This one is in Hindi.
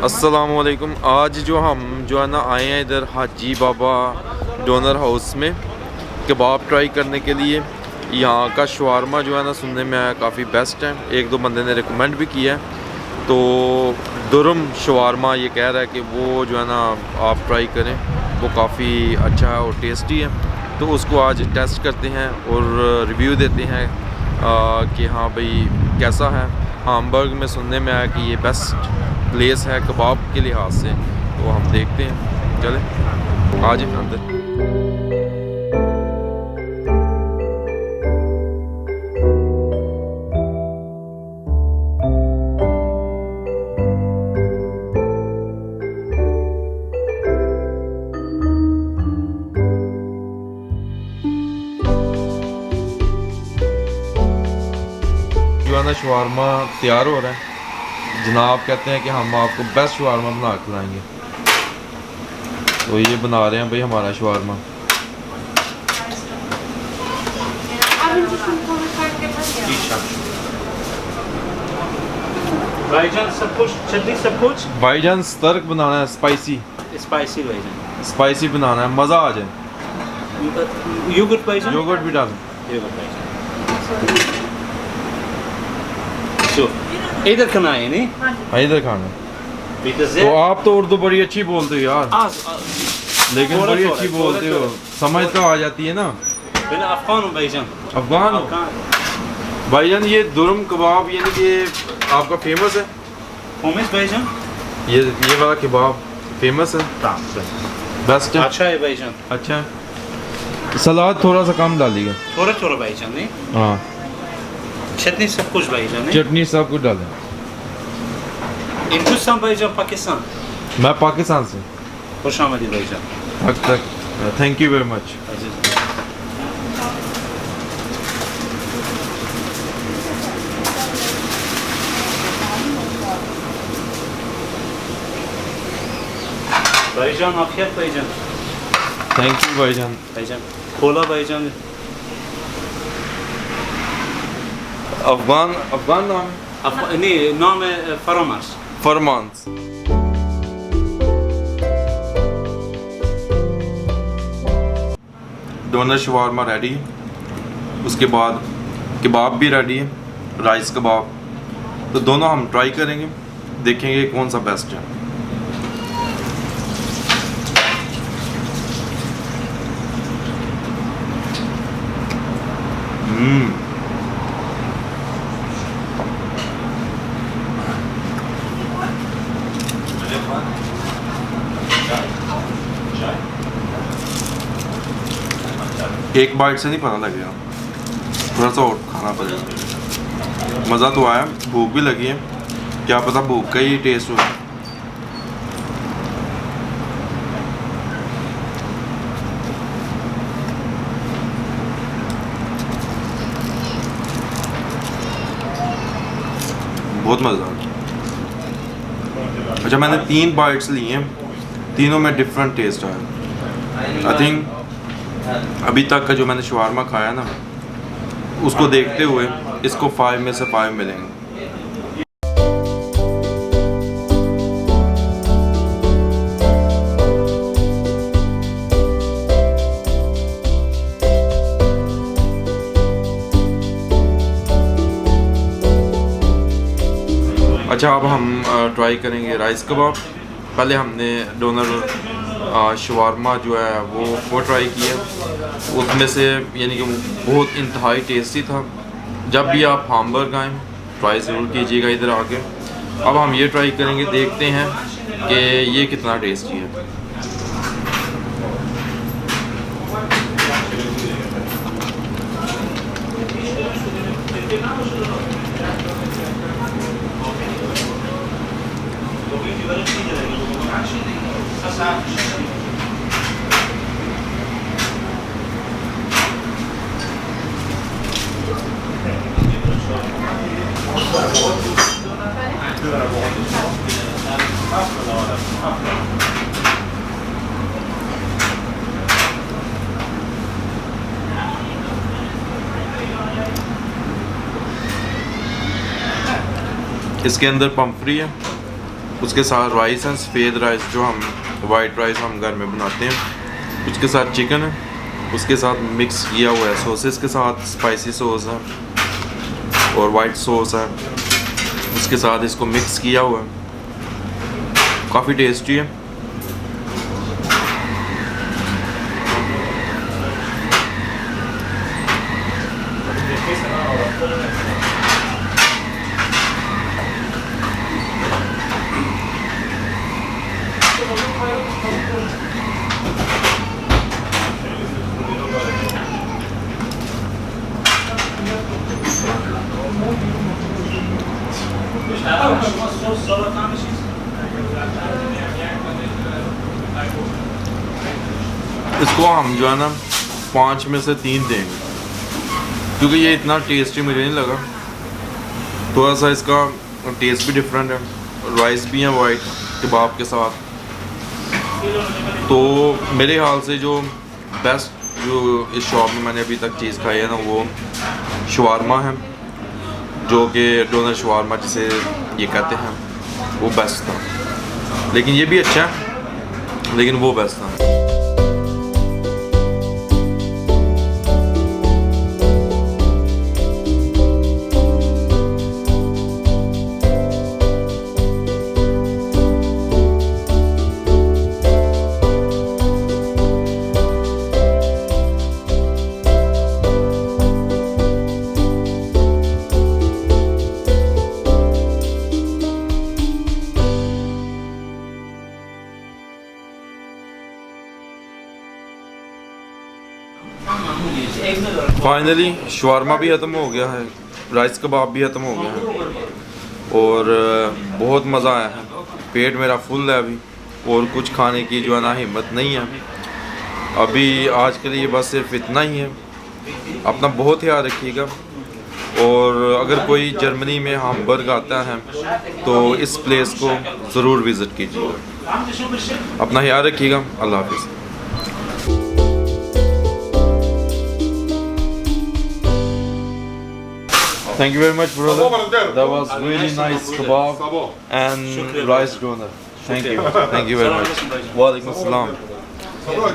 अस्सलामुअलैकुम। आज हम है ना आए हैं इधर हाजी बाबा डोनर हाउस में कबाब ट्राई करने के लिए। यहाँ का शवारमा है ना सुनने में आया काफ़ी बेस्ट है, एक दो बंदे ने रिकमेंड भी किया है। तो दुरम शवारमा ये कह रहा है कि वो है ना आप ट्राई करें, वो काफ़ी अच्छा है और टेस्टी है। तो उसको आज टेस्ट करते हैं और रिव्यू देते हैं कि हाँ भाई कैसा है। हामबर्ग में सुनने में आया कि ये बेस्ट प्लेस है कबाब के लिहाज से, तो हम देखते हैं। चलें आज अंदर। शवारमा तैयार हो रहा है। जनाब कहते हैं कि हम आपको बेस्ट शवारमा बना के खिलाएंगे। तो ये बना रहे हैं भाई हमारा शवारमा। भाईजान सब कुछ चटनी सब कुछ। भाईजान तर्क बनाना है, स्पाइसी स्पाइसी भाईजान, स्पाइसी बनाना है, मज़ा आ जाए। योगर्ट भाईजान, योगर्ट भी डालें। योगर्ट भाईजान। तो इधर खाना है नहीं? हाँ इधर खाना है। तो आप तो उर्दू बड़ी अच्छी बोलते हो यार, लेकिन बड़ी अच्छी बोलते हो, समझ तो आ जाती है ना। मैं अफगान हूँ भाईजान। अफगान हो भाईजान। ये दुरम कबाब यानी कि आपका फेमस है? फेमस भाईजान, ये वाला कबाब फेमस है, बेस्ट है। अच्छा है भाईजान, अच्छा है। सलाद थोड़ा सा कम डालिएगा, थोड़ा थोड़ा भाईजान नहीं। हाँ चटनी सब कुछ भाईजान, चटनी सब कुछ डालें। हिंदुस्तान भाईजान, पाकिस्तान? मैं पाकिस्तान से। खुश आमदीद भाईजान। हक तक, थैंक यू वेरी मच। भाईजान आखिर भाईजान। थैंक यू भाईजान। भाईजान खोला भाईजान। अफगान अफगान नाम है? नहीं, नाम है फरमास। फरमांस। डोनर शवारमा रेडी है, उसके बाद कबाब भी रेडी है, राइस कबाब। तो दोनों हम ट्राई करेंगे, देखेंगे कौन सा बेस्ट है। एक बाइट से नहीं पता लगेगा, थोड़ा सा और खाना पड़ेगा। मज़ा तो आया, भूख भी लगी है, क्या पता भूख का ही टेस्ट हो। बहुत मज़ा आया। अच्छा, मैंने 3 बाइट्स लिए हैं, तीनों में डिफरेंट टेस्ट आया। आई थिंक अभी तक का जो मैंने शवारमा खाया ना, उसको देखते हुए इसको 5 में से 5 मिलेंगे। अच्छा, अब हम ट्राई करेंगे राइस कबाब। पहले हमने डोनर शवारमा जो है वो ट्राई किया, उसमें से यानी कि बहुत इंतहाई टेस्टी था। जब भी आप हामबर्ग आएँ ट्राई ज़रूर कीजिएगा इधर आके। अब हम ये ट्राई करेंगे, देखते हैं कि ये कितना टेस्टी है। इसके अंदर पम्परी है, उसके साथ राइस है, सफ़ेद राइस जो हम वाइट राइस हम घर में बनाते हैं। उसके साथ चिकन है, उसके साथ मिक्स किया हुआ है सॉसेस के साथ, स्पाइसी सॉस है और वाइट सॉस है, उसके साथ इसको मिक्स किया हुआ है। काफ़ी टेस्टी है। इसको हम जो है ना 5 में से 3 देंगे, क्योंकि ये इतना टेस्टी मुझे नहीं लगा। थोड़ा सा इसका टेस्ट भी डिफरेंट है, राइस भी है वाइट कबाब के साथ। तो मेरे ख्याल से जो बेस्ट जो इस शॉप में मैंने अभी तक चीज़ खाई है ना, वो शवारमा है, जो कि डोनर शवारमा जिसे ये कहते हैं, वो बेस्ट था। लेकिन ये भी अच्छा है, लेकिन वो बेस्ट था। फाइनली शवारमा भी ख़त्म हो गया है, राइस कबाब भी ख़त्म हो गया है और बहुत मज़ा आया है। पेट मेरा फुल है अभी, और कुछ खाने की जो है ना हिम्मत नहीं है अभी। आज के लिए बस सिर्फ इतना ही है। अपना बहुत ख्याल रखिएगा, और अगर कोई जर्मनी में हैम्बर्ग आता है तो इस प्लेस को ज़रूर विज़िट कीजिएगा। अपना ख्याल रखिएगा। अल्लाह हाफ़िज़। Thank you very much, brother. That was really nice kebab and rice doner. Thank you very much. Wa alaikum assalam.